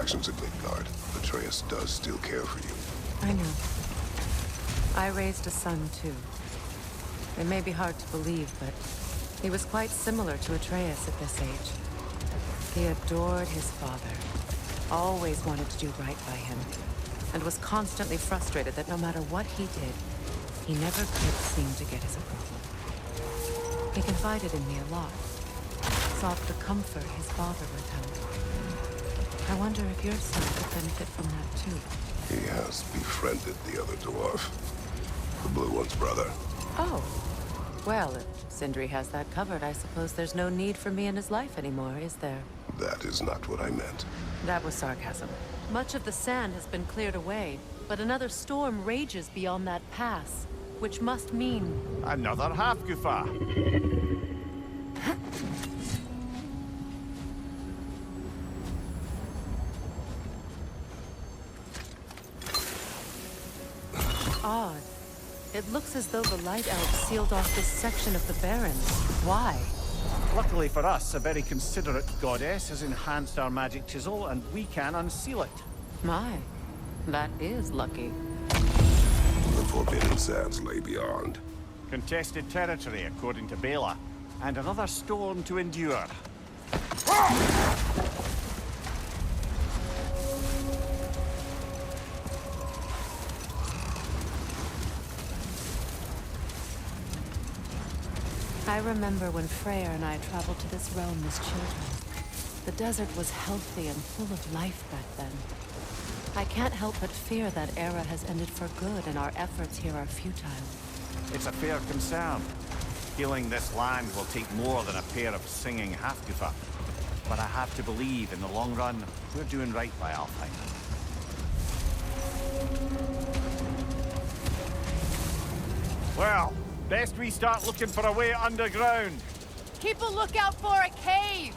actions at Midgard, Atreus does still care for you. I know. I raised a son, too. It may be hard to believe, but he was quite similar to Atreus at this age. He adored his father, always wanted to do right by him, and was constantly frustrated that no matter what he did, he never could seem to get his approval. He confided in me a lot, sought the comfort his father withheld. I wonder if your son could benefit from that too. He has befriended the other dwarf. The blue one's brother. Oh. Well, if Sindri has that covered, I suppose there's no need for me in his life anymore, is there? That is not what I meant. That was sarcasm. Much of the sand has been cleared away, but another storm rages beyond that pass, which must mean... Another half-goofa. Odd. It looks as though the Light Elves sealed off this section of the Barrens. Why? Luckily for us, a very considerate goddess has enhanced our magic chisel, and we can unseal it. My, that is lucky. The Forbidden Sands lay beyond. Contested territory, according to Bela, and another storm to endure. I remember when Freyr and I traveled to this realm as children. The desert was healthy and full of life back then. I can't help but fear that era has ended for good and our efforts here are futile. It's a fair concern. Healing this land will take more than a pair of singing half-goofa. But I have to believe, in the long run, we're doing right by Alfheim. Well, best we start looking for a way underground. Keep a lookout for a cave!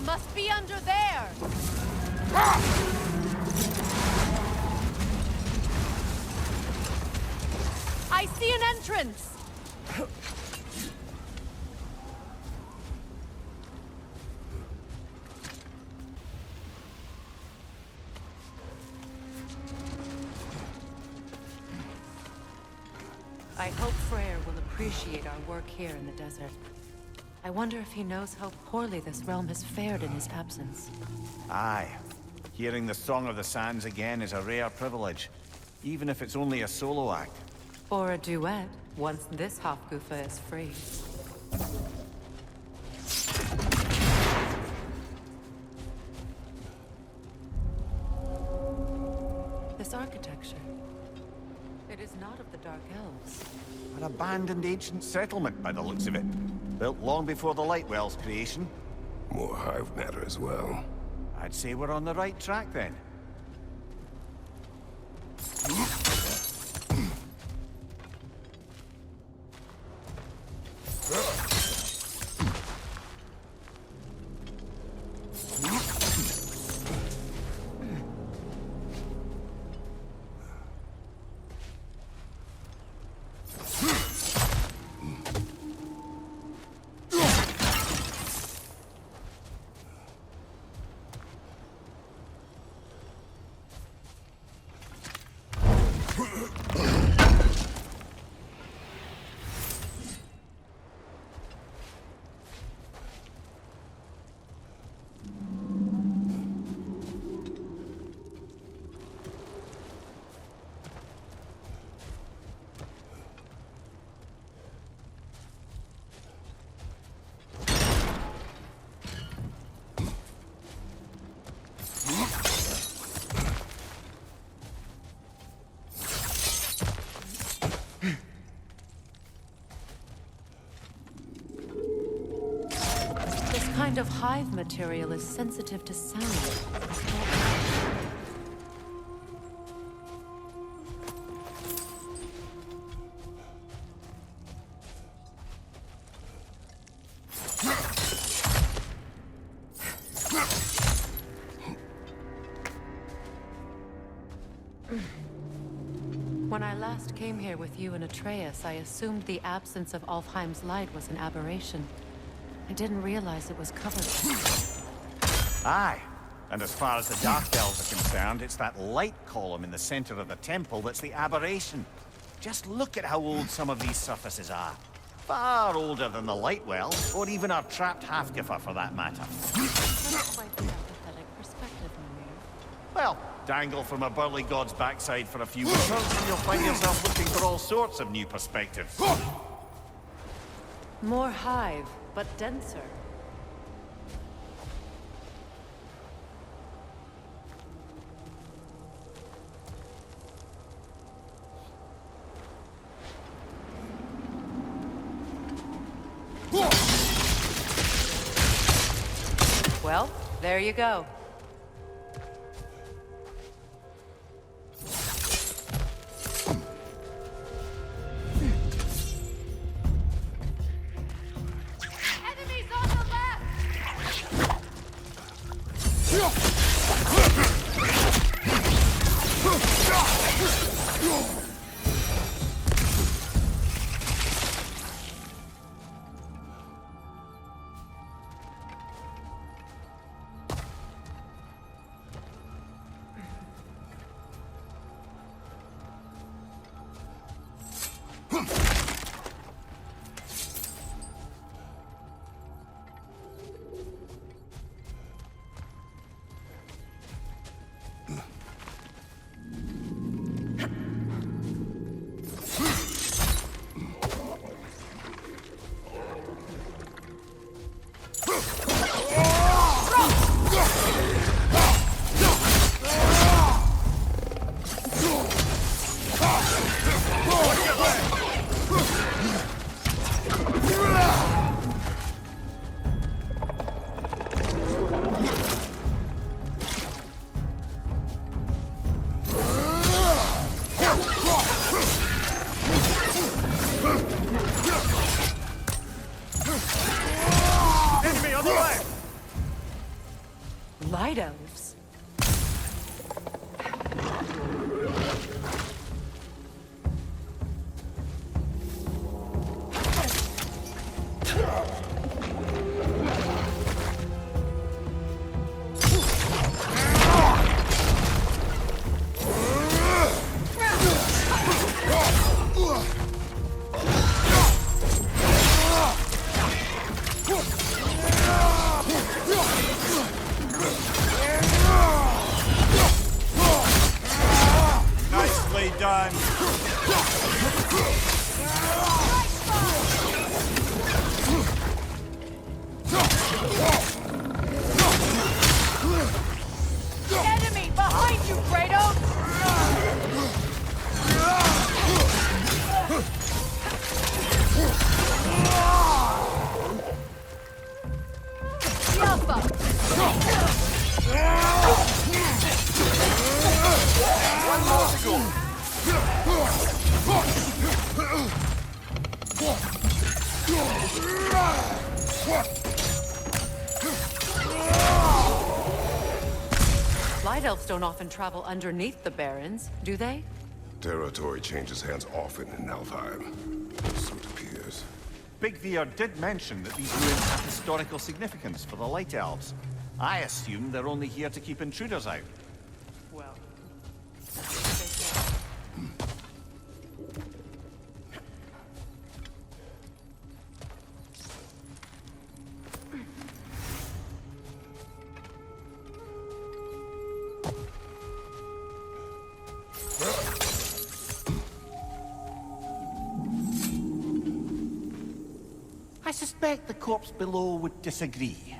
Must be under there! I see an entrance! I hope Freyr will appreciate our work here in the desert. I wonder if he knows how poorly this realm has fared in his absence. Aye. Hearing the Song of the Sands again is a rare privilege, even if it's only a solo act. Or a duet, once this Hofgufa is free. This architecture, it is not of the Dark Elves. An abandoned ancient settlement, by the looks of it. Built long before the Lightwell's creation. More hive matter as well. I'd say we're on the right track, then. kind of hive material is sensitive to sound? When I last came here with you and Atreus, I assumed the absence of Alfheim's light was an aberration. I didn't realize it was covered. Aye. And as far as the Dark Elves are concerned, it's that light column in the center of the temple that's the aberration. Just look at how old some of these surfaces are. Far older than the light well, or even our trapped Hafgifa for that matter. That's quite a sympathetic perspective, Mimir. Well, dangle from a burly god's backside for a few winters, and you'll find yourself looking for all sorts of new perspectives. More hive, but denser. Well, there you go. Enemies on the left! Enemy on the left! Light elves? Nicely done. Enemy behind you, Kratos! Alpha! One more to go. Light elves don't often travel underneath the barrens, do they? Territory changes hands often in Alfheim. So it appears. Big Veer did mention that these ruins have historical significance for the Light Elves. I assume they're only here to keep intruders out. Well, I suspect the corpse below would disagree.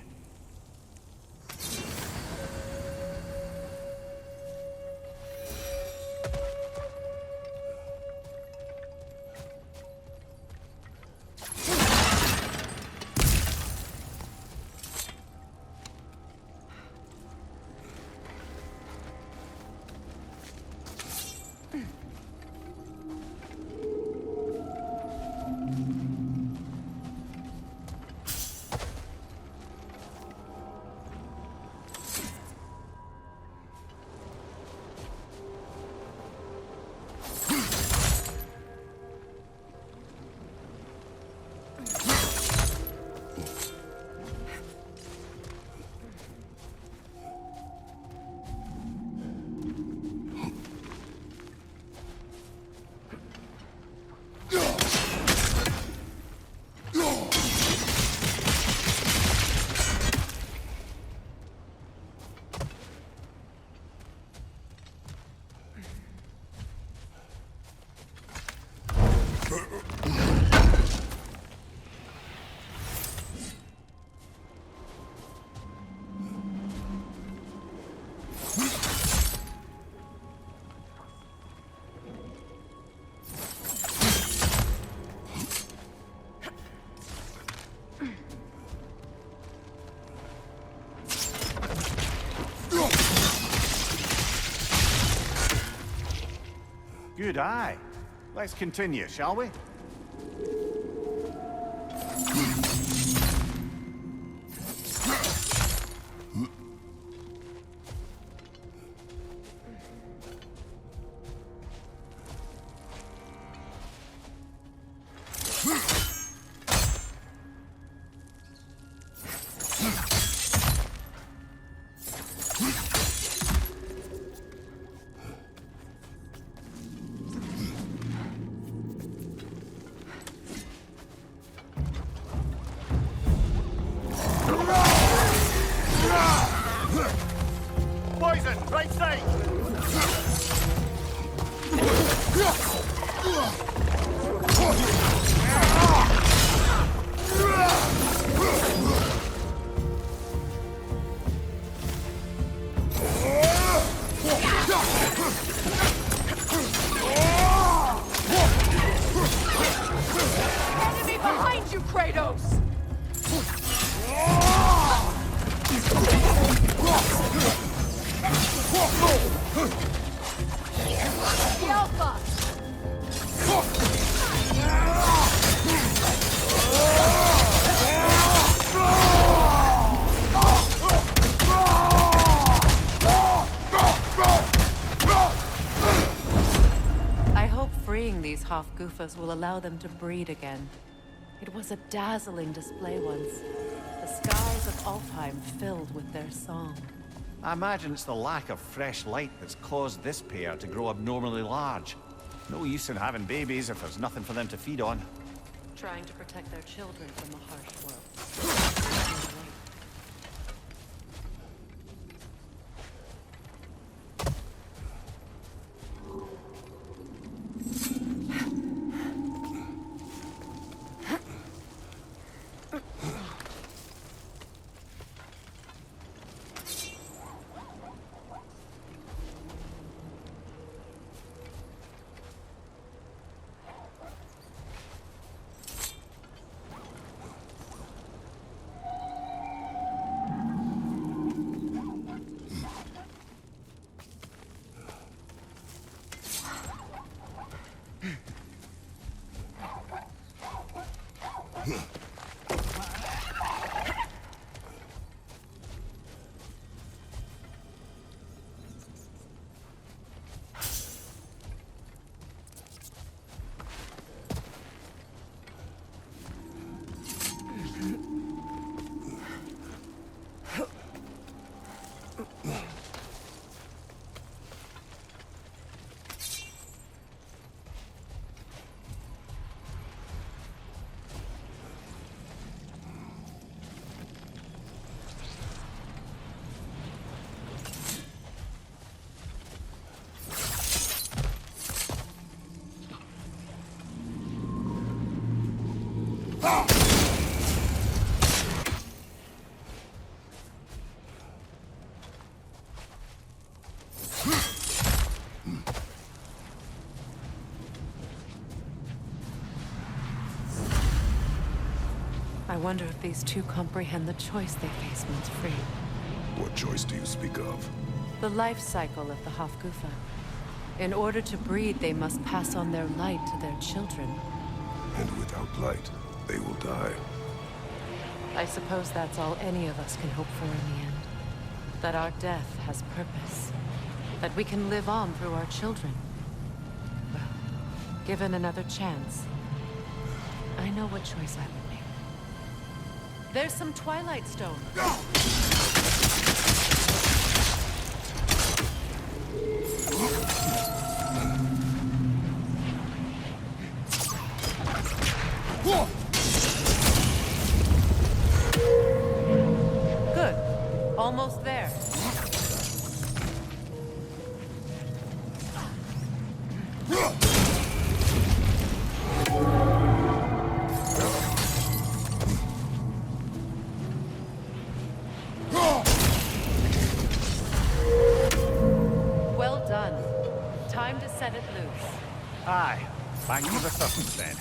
good eye. Let's continue, shall we? Poison, right side! Enemy behind you, Kratos! The Alpha! I hope freeing these Hofgufas will allow them to breed again. It was a dazzling display once. The skies of Alfheim filled with their song. I imagine it's the lack of fresh light that's caused this pair to grow abnormally large. No use in having babies if there's nothing for them to feed on. Trying to protect their children from a harsh world. I wonder if these two comprehend the choice they face once free. What choice do you speak of? The life cycle of the Hofgufa. In order to breed, they must pass on their light to their children. And without light, they will die. I suppose that's all any of us can hope for in the end. That our death has purpose. That we can live on through our children. Well, given another chance, I know what choice I would make. There's some Twilight Stone. Good. Almost there. Well done. Time to set it loose. Aye. Back to the surface then.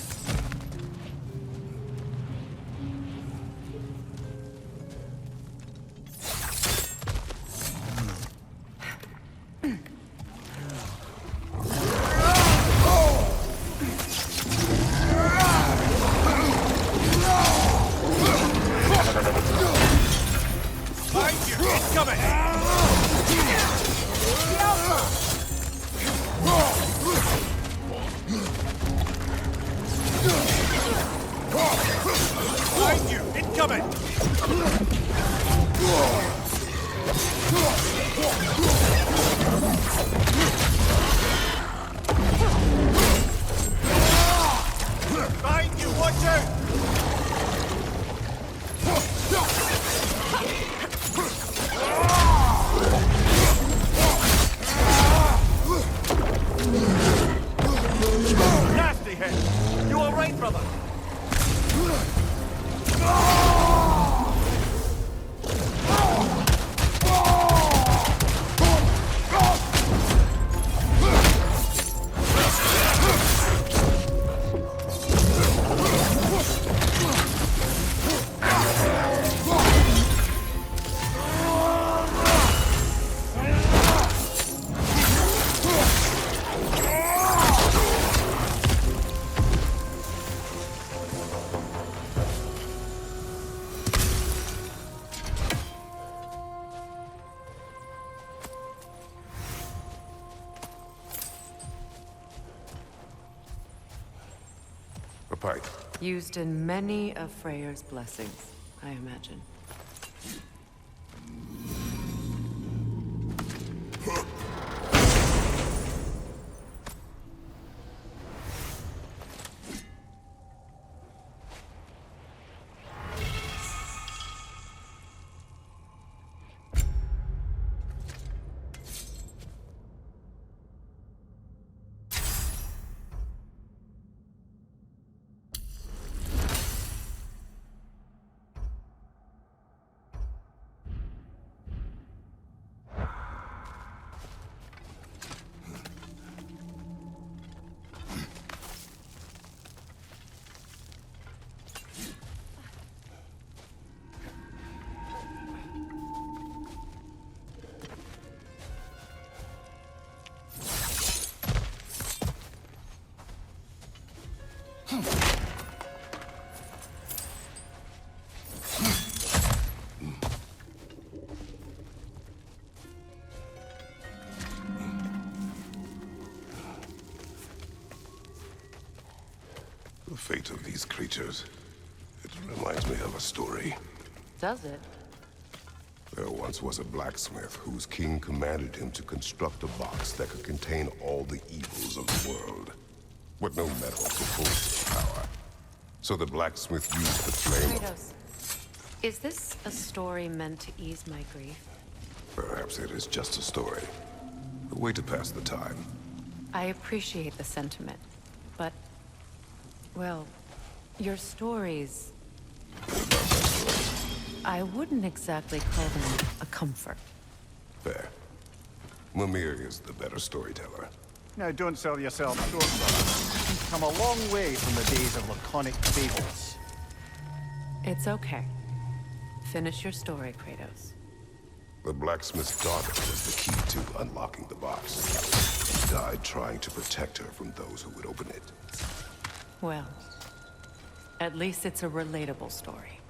Used in many of Freyr's blessings, I imagine. The fate of these creatures, it reminds me of a story. Does it? There once was a blacksmith whose king commanded him to construct a box that could contain all the evils of the world, with no metal to hold its power. So the blacksmith used the flame of... Kratos, is this a story meant to ease my grief? Perhaps it is just a story. A way to pass the time. I appreciate the sentiment, but... well, your stories... I wouldn't exactly call them a comfort. Fair. Mimir is the better storyteller. Now, don't sell yourself short, brother. You've come a long way from the days of laconic fables. It's okay. Finish your story, Kratos. The blacksmith's daughter was the key to unlocking the box. She died trying to protect her from those who would open it. Well, at least it's a relatable story.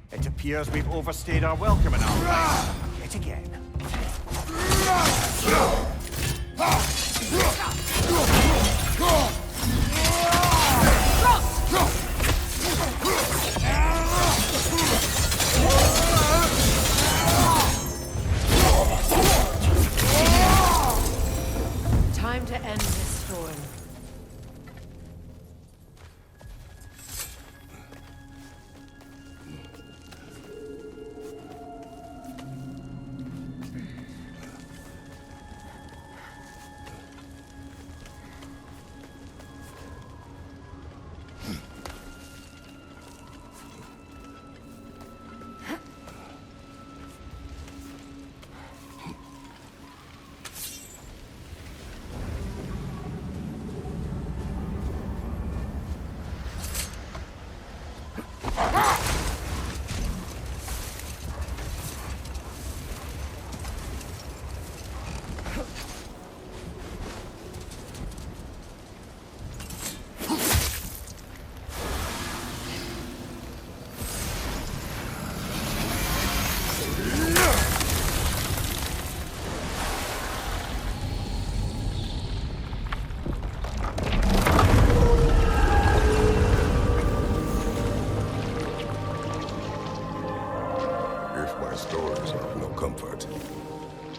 It appears we've overstayed our welcome in Alfheim. Yet again. Time to end this storm.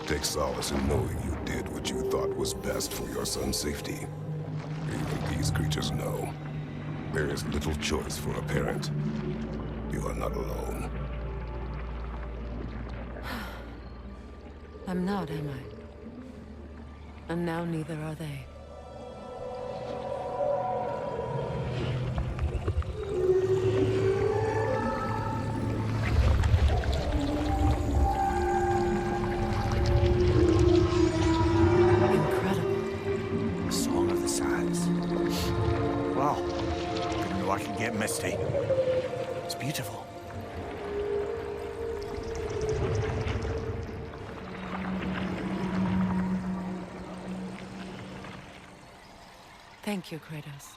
Take solace in knowing you did what you thought was best for your son's safety. Even these creatures know. There is little choice for a parent. You are not alone. I'm not, am I? And now neither are they. Misty. It's beautiful. Thank you, Kratos.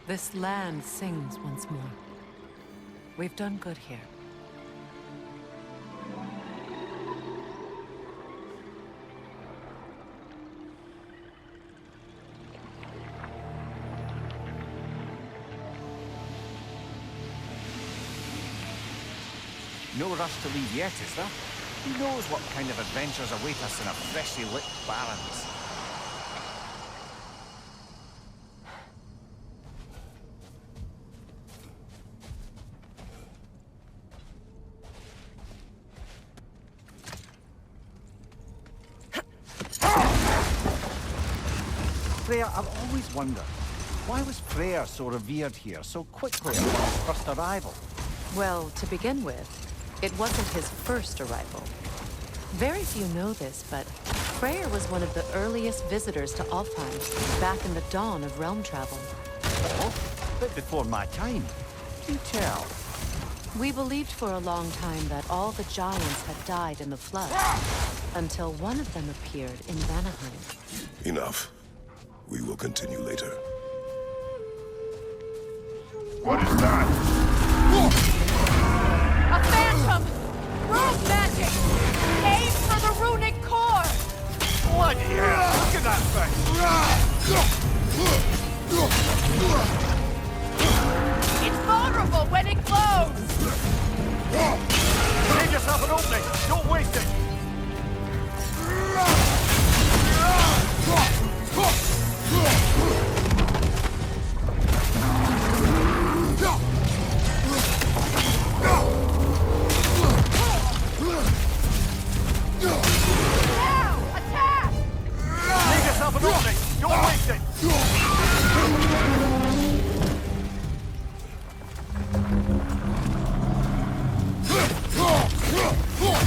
This land sings once more. We've done good here. No rush to leave yet, is there? Who knows what kind of adventures await us in a freshly lit Barrens? Freya, I've always wondered, why was Freya so revered here so quickly upon his first arrival? Well, to begin with, it wasn't his first arrival. Very few know this, but Freyr was one of the earliest visitors to Alfheim, back in the dawn of realm travel. Oh, a bit before my time. Do tell. We believed for a long time that all the giants had died in the flood, until one of them appeared in Vanaheim. Enough. We will continue later. What is that? A phantom! Rune magic! Aim for the runic core! Bloody hell! Look at that thing! It's vulnerable when it glows! Save yourself an opening! Don't waste it! Now! Attack! Save yourself an opening! Don't waste it!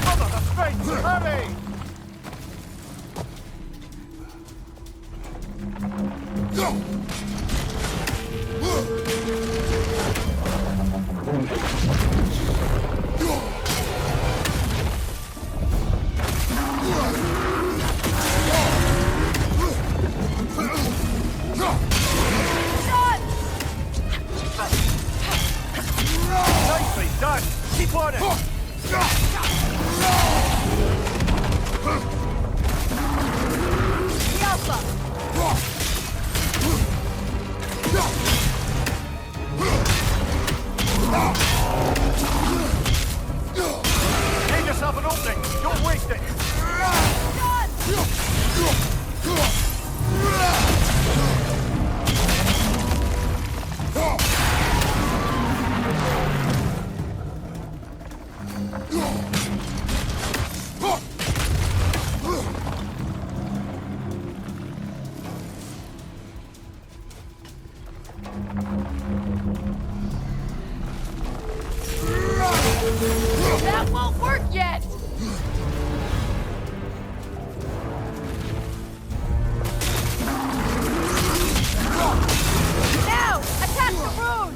Mother, the strength! Hurry! Nicely done! Keep on it! The Alpha! Save yourself an opening! Don't waste it! That won't work yet! Now! Attack the rune!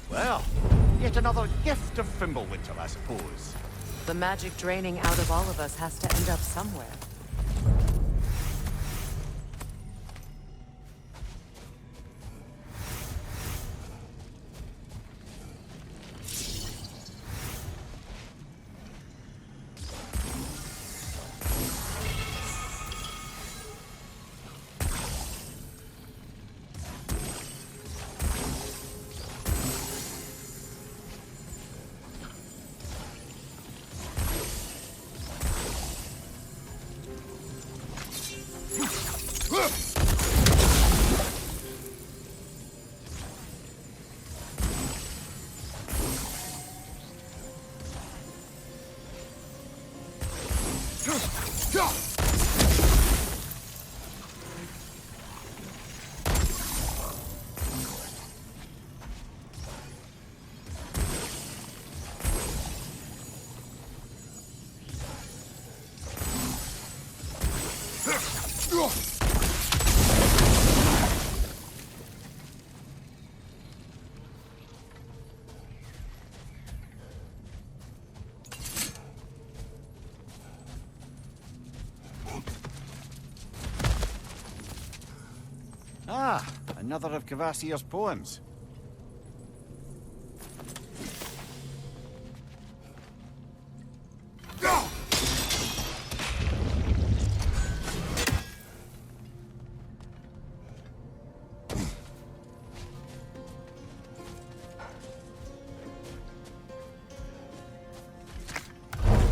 Well, yet another gift of Fimbulwinter, I suppose. The magic draining out of all of us has to end up somewhere. Ah, another of Kvasir's poems.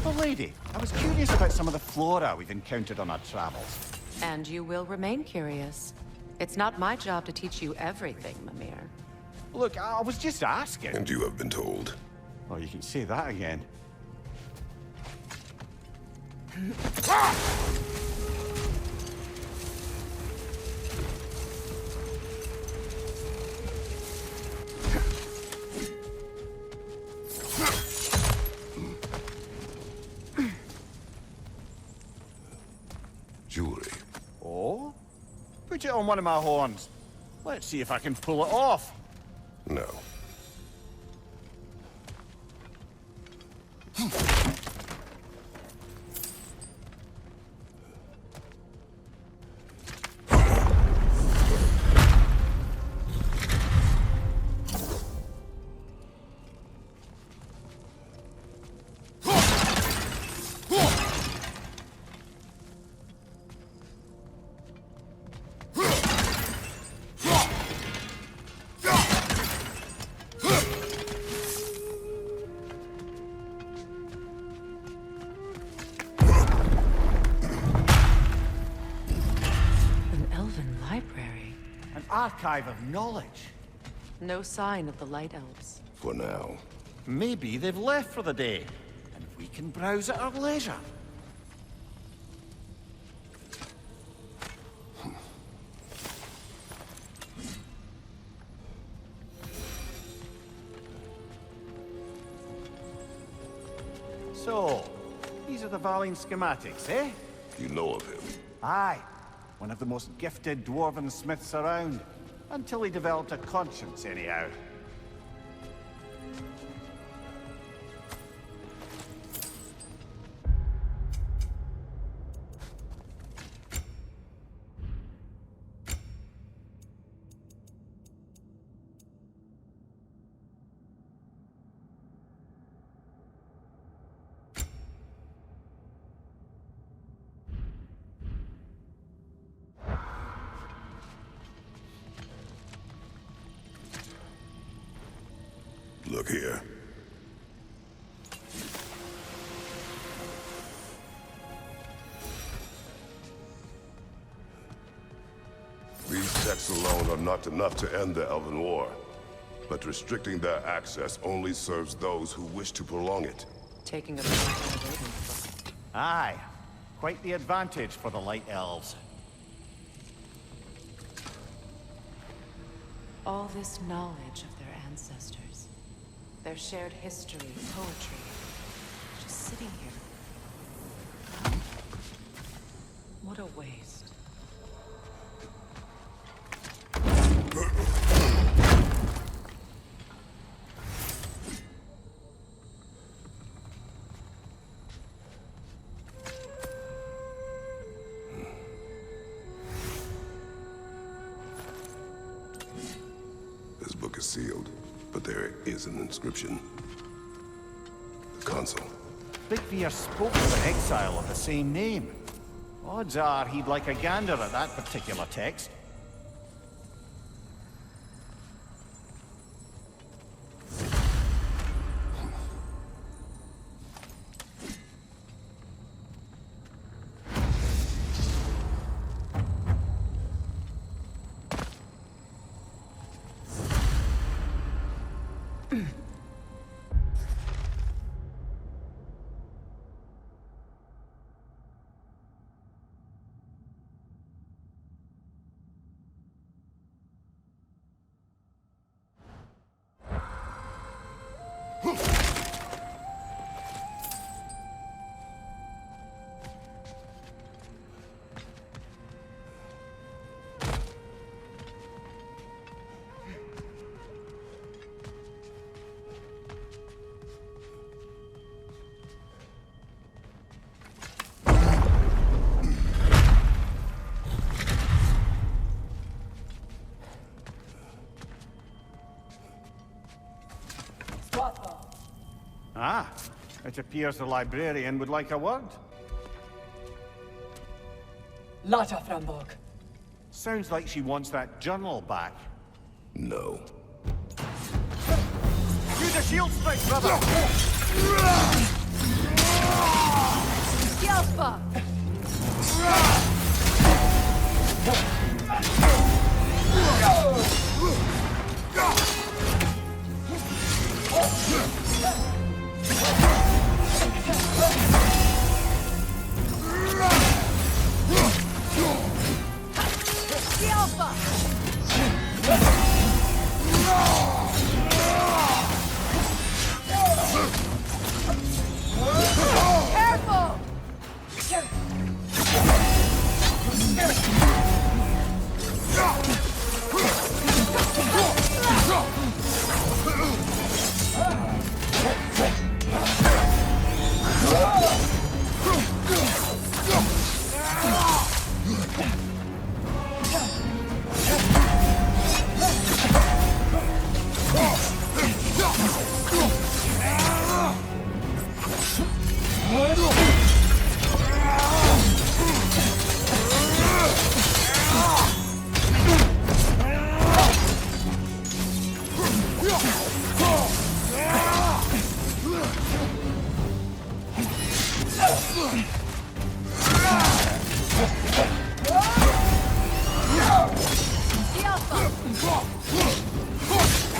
Oh, lady, I was curious about some of the flora we've encountered on our travels. And you will remain curious. It's not my job to teach you everything, Mimir. Look, I was just asking. And you have been told. Oh, you can say that again. Jewelry. Oh? Put it on one of my horns. Let's see if I can pull it off. No. Archive of knowledge. No sign of the Light Elves. For now. Maybe they've left for the day, and we can browse at our leisure. So, these are the Valine schematics, eh? You know of him. Aye. One of the most gifted dwarven smiths around. Until he developed a conscience, anyhow. Look here. These texts alone are not enough to end the Elven War, but restricting their access only serves those who wish to prolong it. Taking a break. Aye. Quite the advantage for the Light Elves. All this knowledge of their ancestors, their shared history, poetry, just sitting here. What a waste. This book is sealed, but there is an inscription. The console. Bigvir spoke of an exile of the same name. Odds are he'd like a gander at that particular text. Ah, it appears the librarian would like a word. Lata Frambog. Sounds like she wants that journal back. No. Use a shield strike, brother! Yelpa! Yelpa! Careful!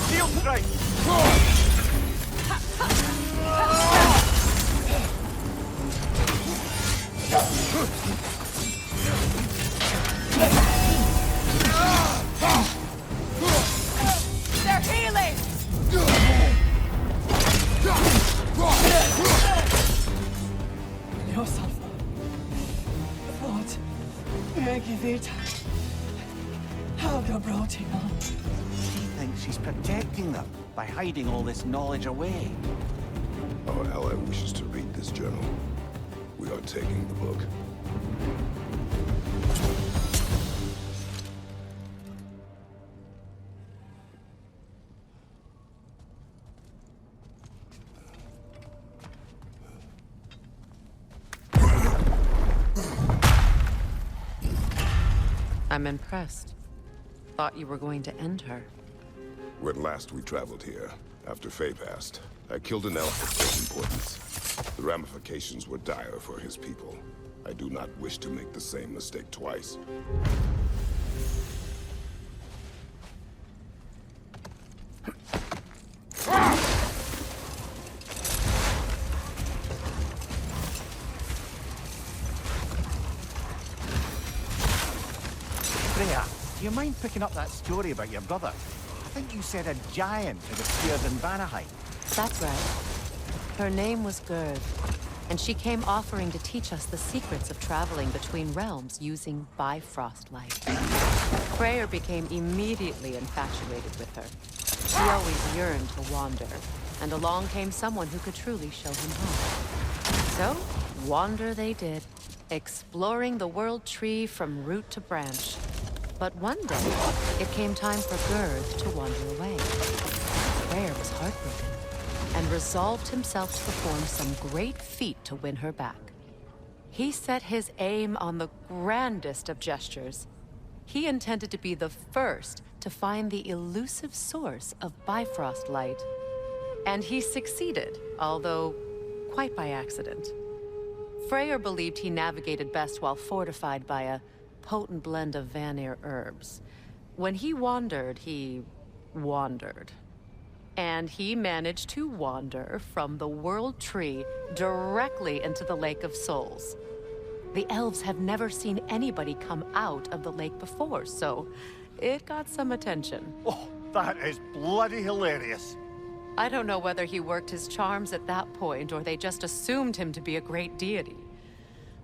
Shield strike! They're healing! Yourself. What? Megivita. Helga brought him on. She thinks she's protecting them by hiding all this knowledge away. Our ally wishes to read this journal. We are taking the book. I'm impressed. Thought you were going to end her. When last we traveled here, after Faye passed, I killed an elf of great importance. The ramifications were dire for his people. I do not wish to make the same mistake twice. Freya, do you mind picking up that story about your brother? I think you said a giant had appeared in Vanaheim. That's right. Her name was Gerd, and she came offering to teach us the secrets of traveling between realms using Bifrost light. Freyr became immediately infatuated with her. He always yearned to wander, and along came someone who could truly show him home. So, wander they did, exploring the world tree from root to branch. But one day, it came time for Gerd to wander away. Freyr was heartbroken, and resolved himself to perform some great feat to win her back. He set his aim on the grandest of gestures. He intended to be the first to find the elusive source of Bifrost light. And he succeeded, although quite by accident. Freyr believed he navigated best while fortified by a potent blend of Vanir herbs. When he wandered, he wandered. And he managed to wander from the World Tree directly into the Lake of Souls. The elves have never seen anybody come out of the lake before, so it got some attention. Oh, that is bloody hilarious. I don't know whether he worked his charms at that point or they just assumed him to be a great deity.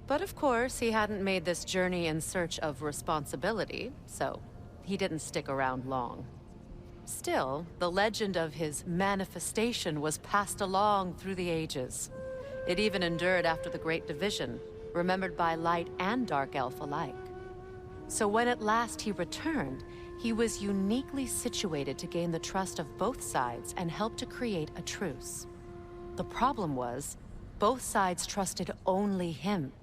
But of course, he hadn't made this journey in search of responsibility, so he didn't stick around long. Still, the legend of his manifestation was passed along through the ages. It even endured after the Great Division, remembered by light and dark elf alike. So when at last he returned, he was uniquely situated to gain the trust of both sides and help to create a truce. The problem was, both sides trusted only him.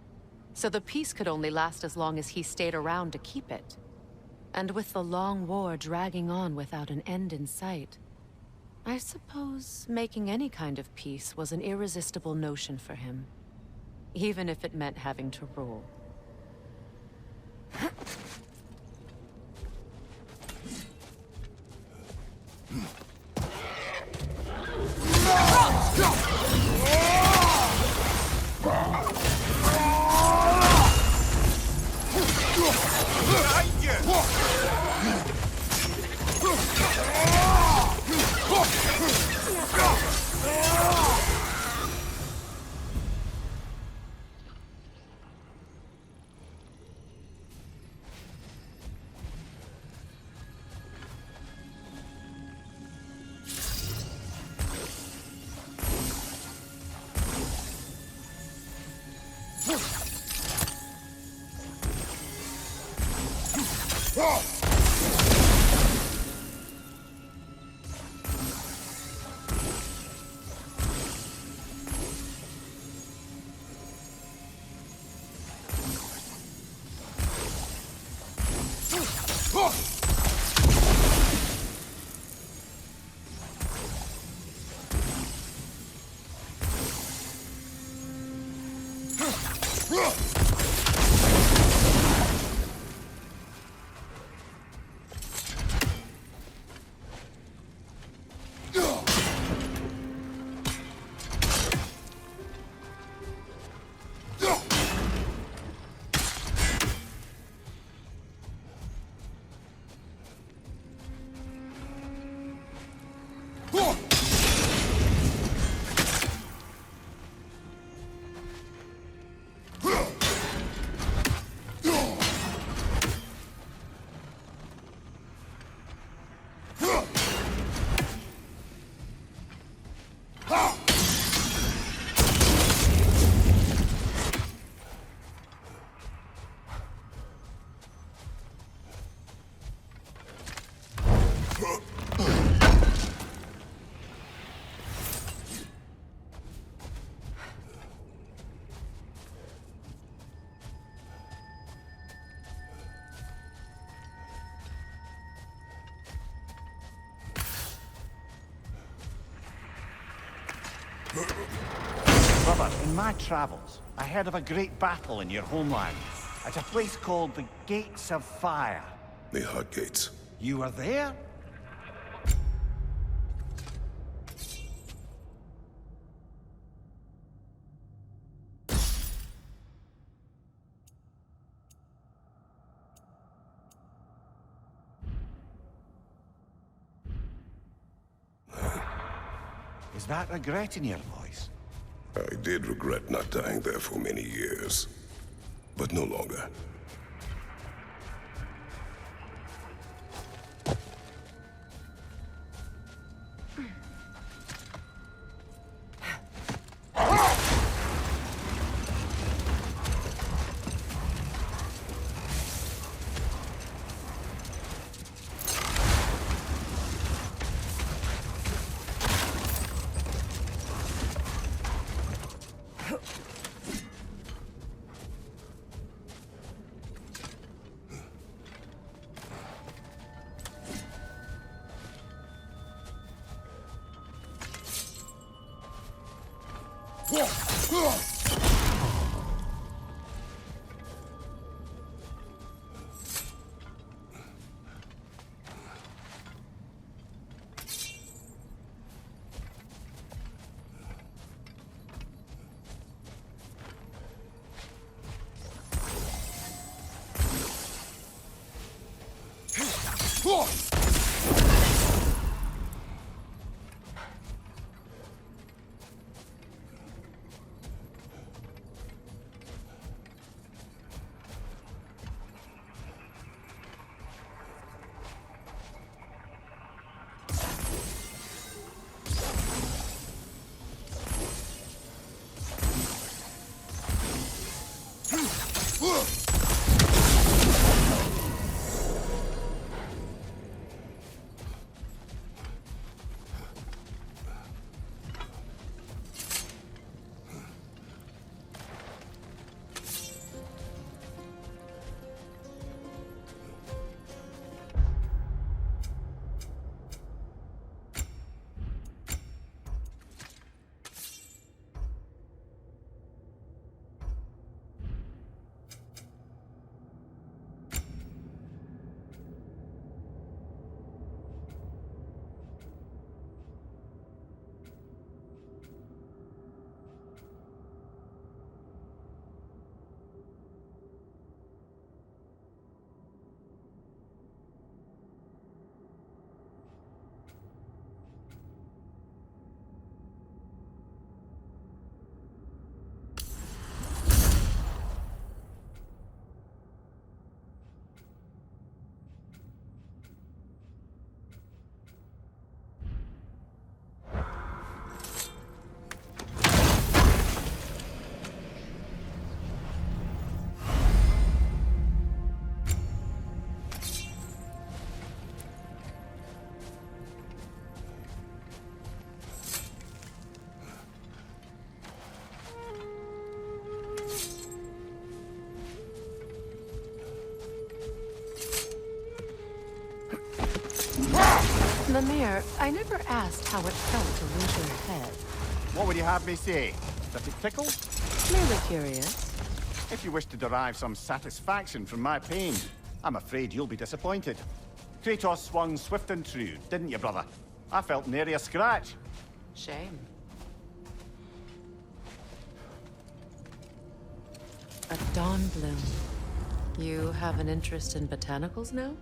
So the peace could only last as long as he stayed around to keep it. And with the long war dragging on without an end in sight, I suppose making any kind of peace was an irresistible notion for him. Even if it meant having to rule. Brother, in my travels, I heard of a great battle in your homeland, at a place called the Gates of Fire. The Hut Gates. You were there? Is that regret in your voice? I did regret not dying there for many years, but no longer. Mimir, I never asked how it felt to lose your head. What would you have me say? That it tickled? Merely curious. If you wish to derive some satisfaction from my pain, I'm afraid you'll be disappointed. Kratos swung swift and true, didn't you, brother? I felt nary a scratch. Shame. A dawn bloom. You have an interest in botanicals now?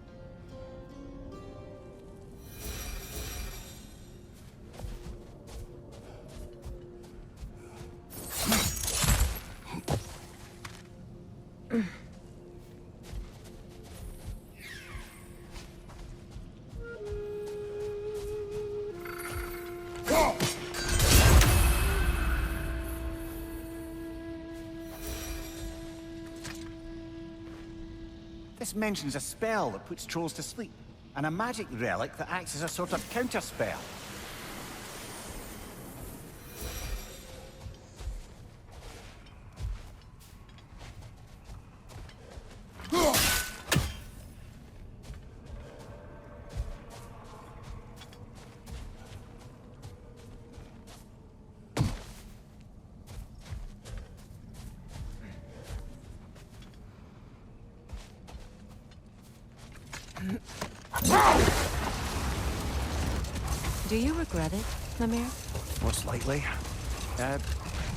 This mentions a spell that puts trolls to sleep, and a magic relic that acts as a sort of counterspell. Do you regret it, Mimir? Most likely.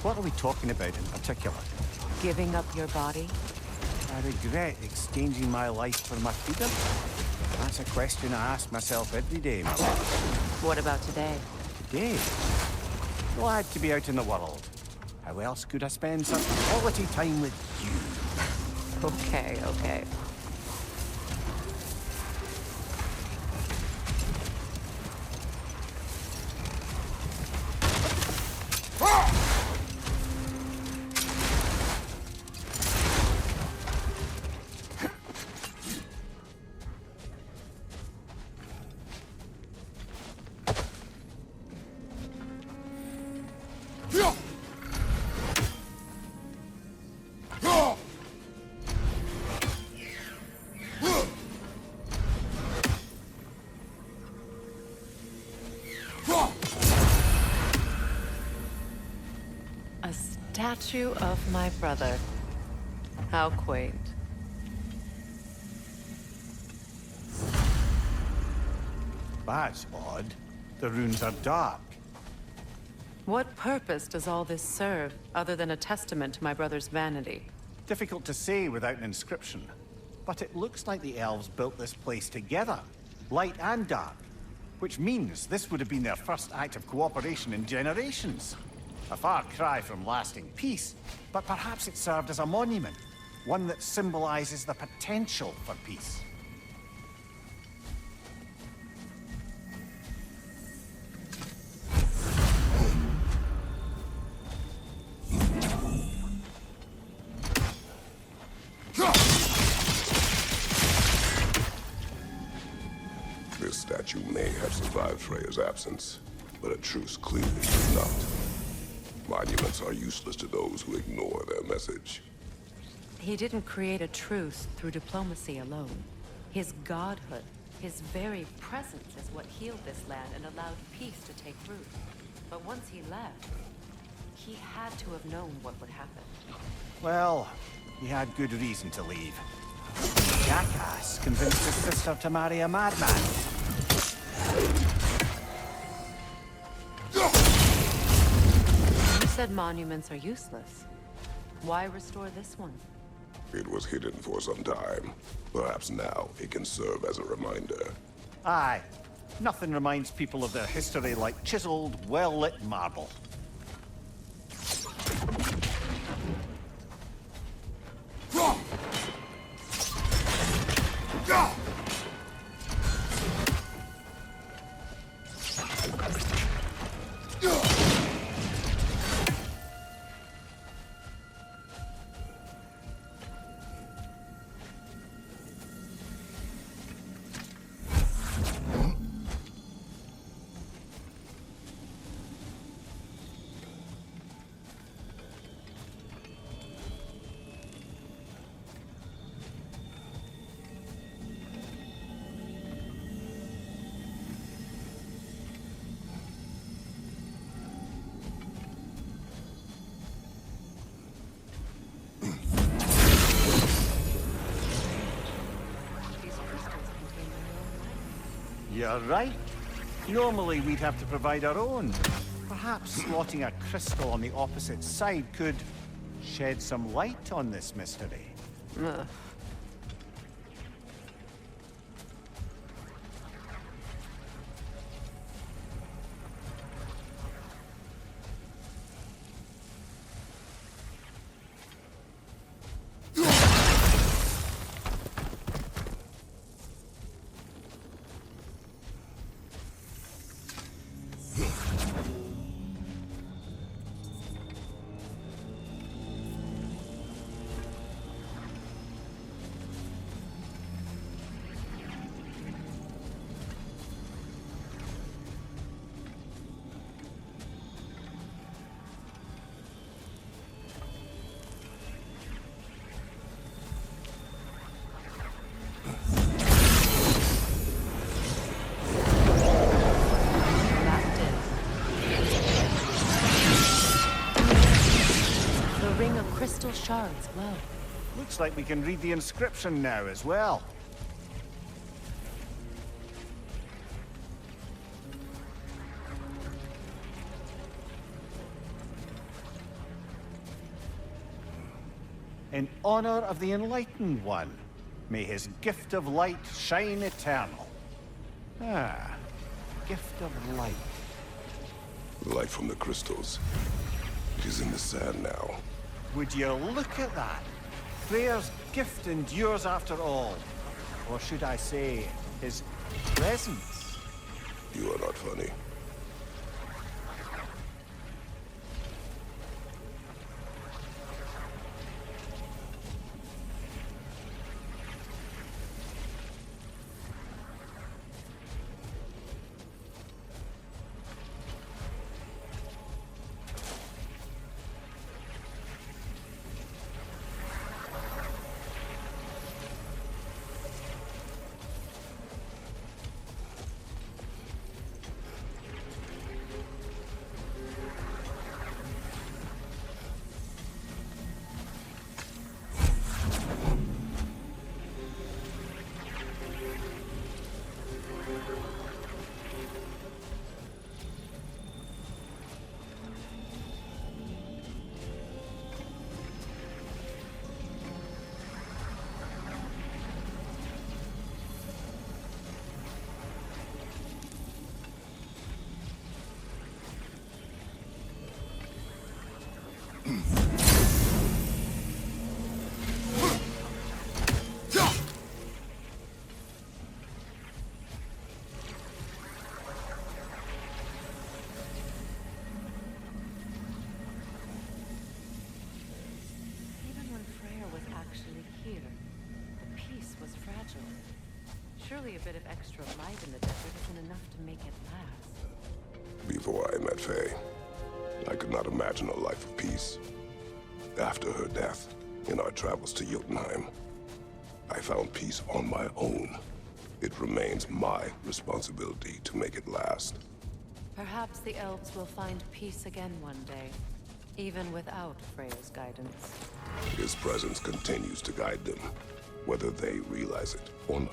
What are we talking about in particular? Giving up your body? I regret exchanging my life for my freedom? That's a question I ask myself every day, my love. What about today? Today? Glad to be out in the world. How else could I spend such quality time with you? Okay, okay. Statue of my brother. How quaint. That's odd. The runes are dark. What purpose does all this serve, other than a testament to my brother's vanity? Difficult to say without an inscription. But it looks like the elves built this place together, light and dark. Which means this would have been their first act of cooperation in generations. A far cry from lasting peace, but perhaps it served as a monument, one that symbolizes the potential for peace. This statue may have survived Freya's absence, but a truce clearly did not. Monuments are useless to those who ignore their message. He didn't create a truce through diplomacy alone. His godhood, his very presence is what healed this land and allowed peace to take root. But once he left, he had to have known what would happen. Well, he had good reason to leave. The jackass convinced his sister to marry a madman. You said monuments are useless. Why restore this one? It was hidden for some time. Perhaps now it can serve as a reminder. Aye. Nothing reminds people of their history like chiseled, well-lit marble. You're right. Normally we'd have to provide our own. Perhaps slotting a crystal on the opposite side could shed some light on this mystery. Ugh. Crystal shards glow. Looks like we can read the inscription now as well. In honor of the Enlightened One, may his gift of light shine eternal. Ah, gift of light. The light from the crystals. It is in the sand now. Would you look at that? Freyr's gift endures after all. Or should I say, his presence? You are not funny. Surely a bit of extra light in the desert isn't enough to make it last. Before I met Faye, I could not imagine a life of peace. After her death, in our travels to Jotunheim, I found peace on my own. It remains my responsibility to make it last. Perhaps the elves will find peace again one day, even without Freyr's guidance. His presence continues to guide them, whether they realize it or not.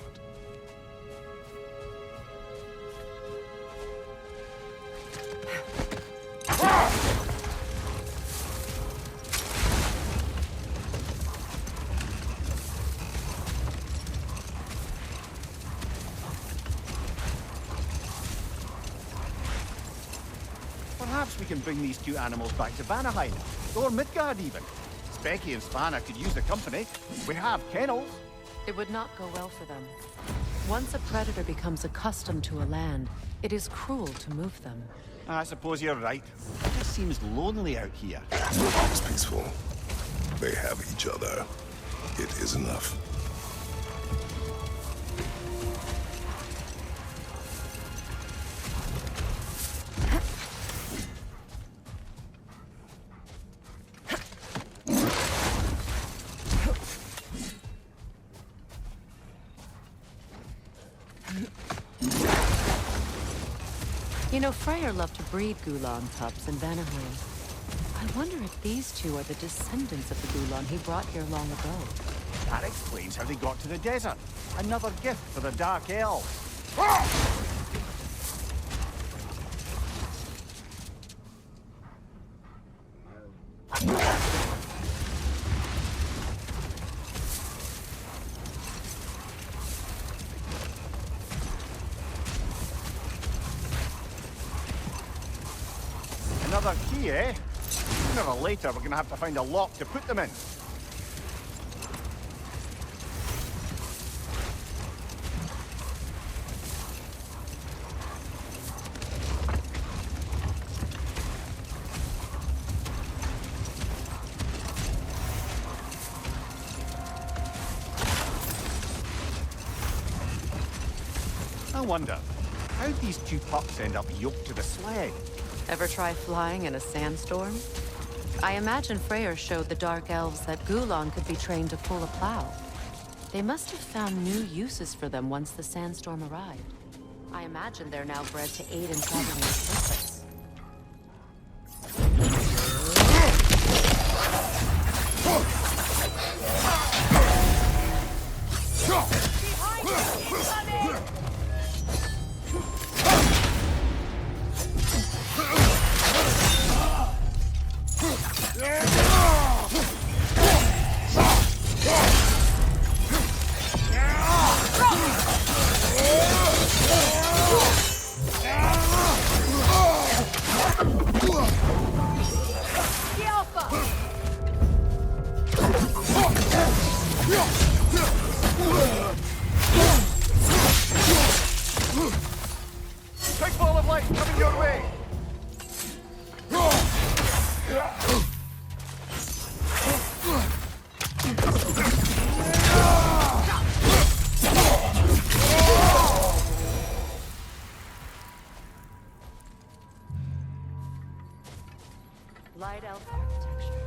Perhaps we can bring these two animals back to Vanaheim, or Midgard even. Specky and Spanna could use the company. We have kennels. It would not go well for them. Once a predator becomes accustomed to a land, it is cruel to move them. I suppose you're right. It just seems lonely out here. It's peaceful. They have each other. It is enough. You know, Freyr loved to breed Gulan pups in Vanaheim. I wonder if these two are the descendants of the Gulan he brought here long ago. That explains how they got to the desert. Another gift for the Dark Elves. another key, eh? Sooner or later, we're gonna have to find a lock to put them in. I wonder, how'd these two pups end up yoked to the sled? Ever try flying in a sandstorm? I imagine Freyr showed the Dark Elves that Gulon could be trained to pull a plow. They must have found new uses for them once the sandstorm arrived. I imagine they're now bred to aid in traveling with purpose. Big ball of light coming your way! Light elf architecture.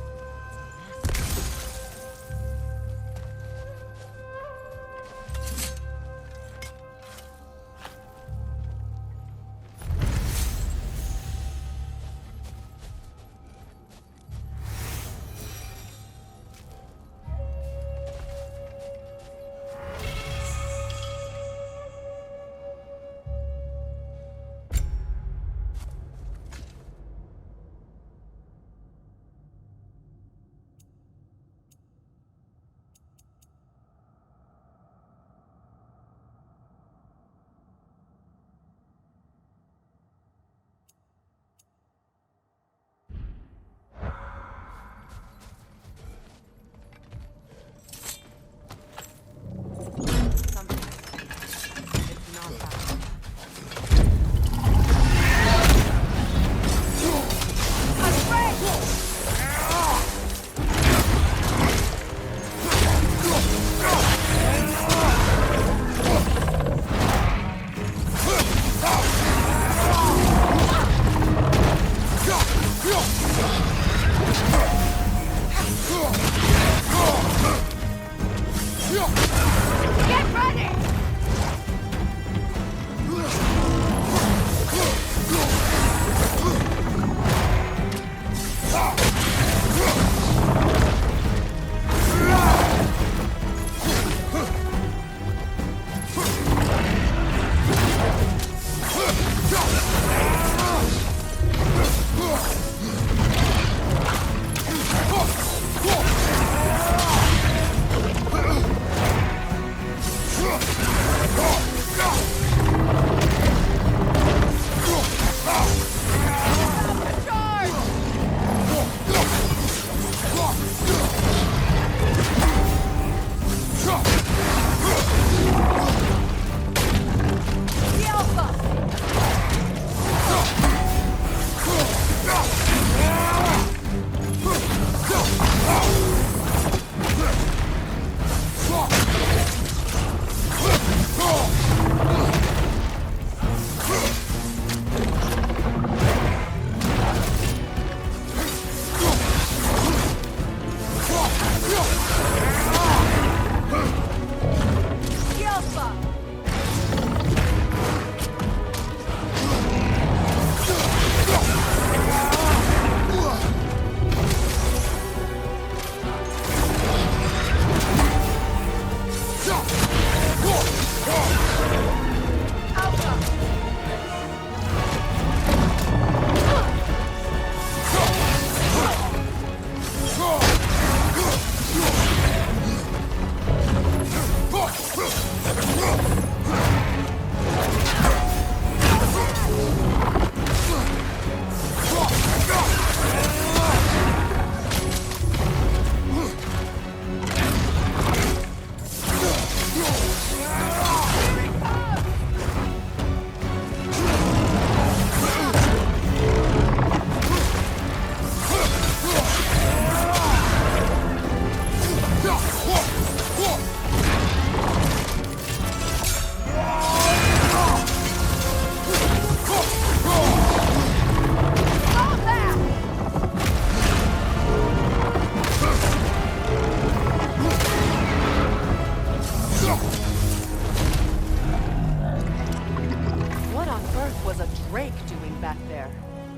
earth was a drake doing back there?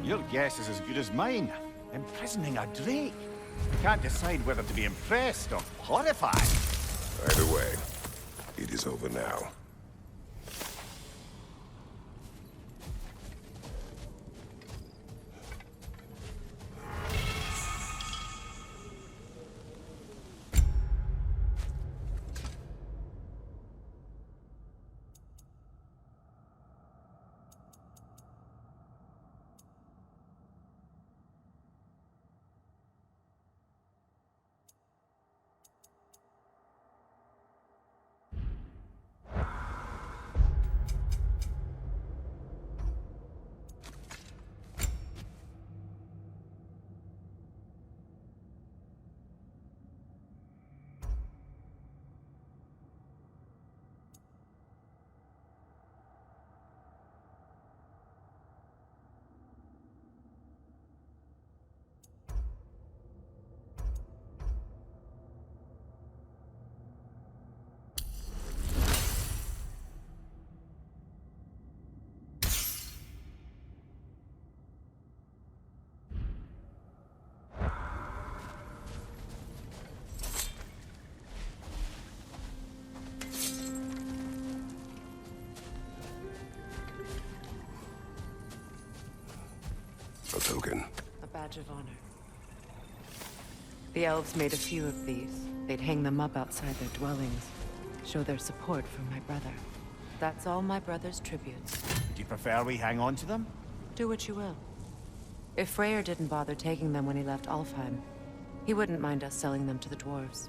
Your guess is as good as mine. Imprisoning a drake. Can't decide whether to be impressed or horrified. Either way, it is over now. A token. A badge of honor. The elves made a few of these. They'd hang them up outside their dwellings. Show their support for my brother. That's all my brother's tributes. Do you prefer we hang on to them? Do what you will. If Freyr didn't bother taking them when he left Alfheim, he wouldn't mind us selling them to the dwarves.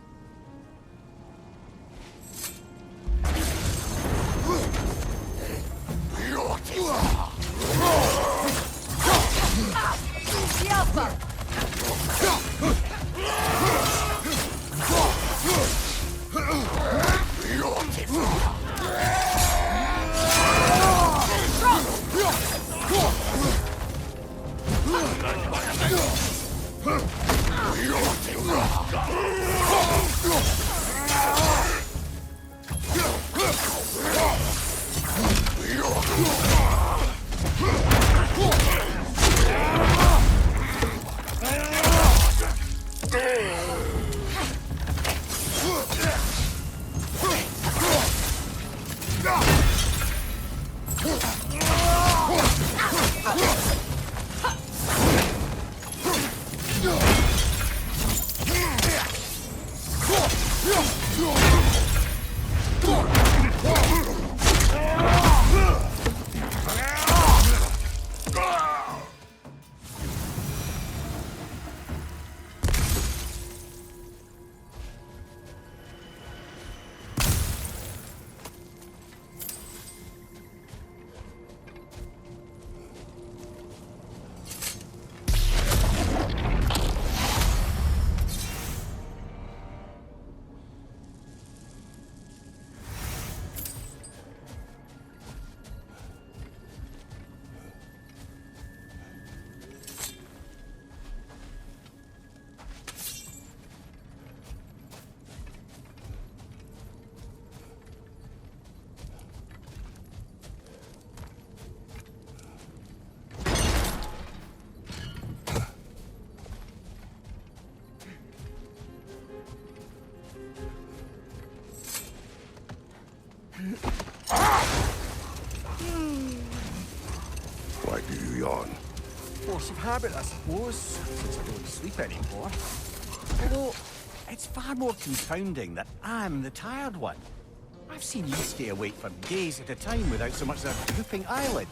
Why do you yawn? Force of habit, I suppose, since I don't sleep anymore. Although, it's far more confounding that I'm the tired one. I've seen you stay awake for days at a time without so much as a drooping eyelid.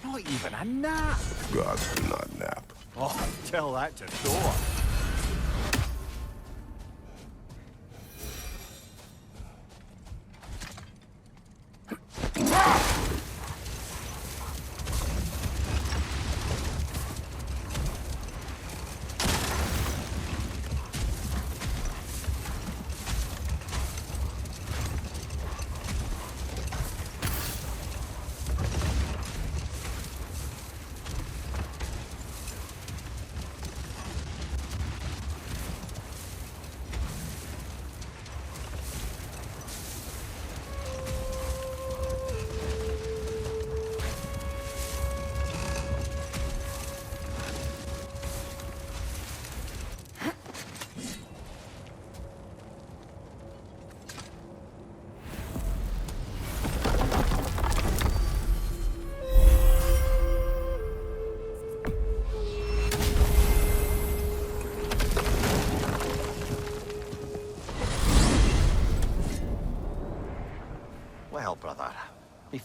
Not even a nap. Gods do not nap. Oh, tell that to Thor.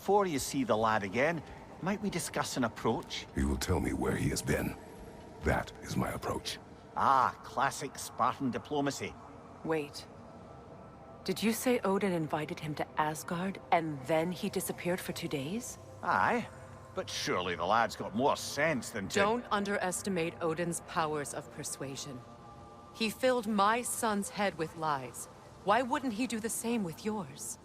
before you see the lad again, might we discuss an approach? He will tell me where he has been. That is my approach. Ah, classic Spartan diplomacy. Wait. Did you say Odin invited him to Asgard, and then he disappeared for 2 days? Aye, but surely the lad's got more sense than to... Don't underestimate Odin's powers of persuasion. He filled my son's head with lies. Why wouldn't he do the same with yours?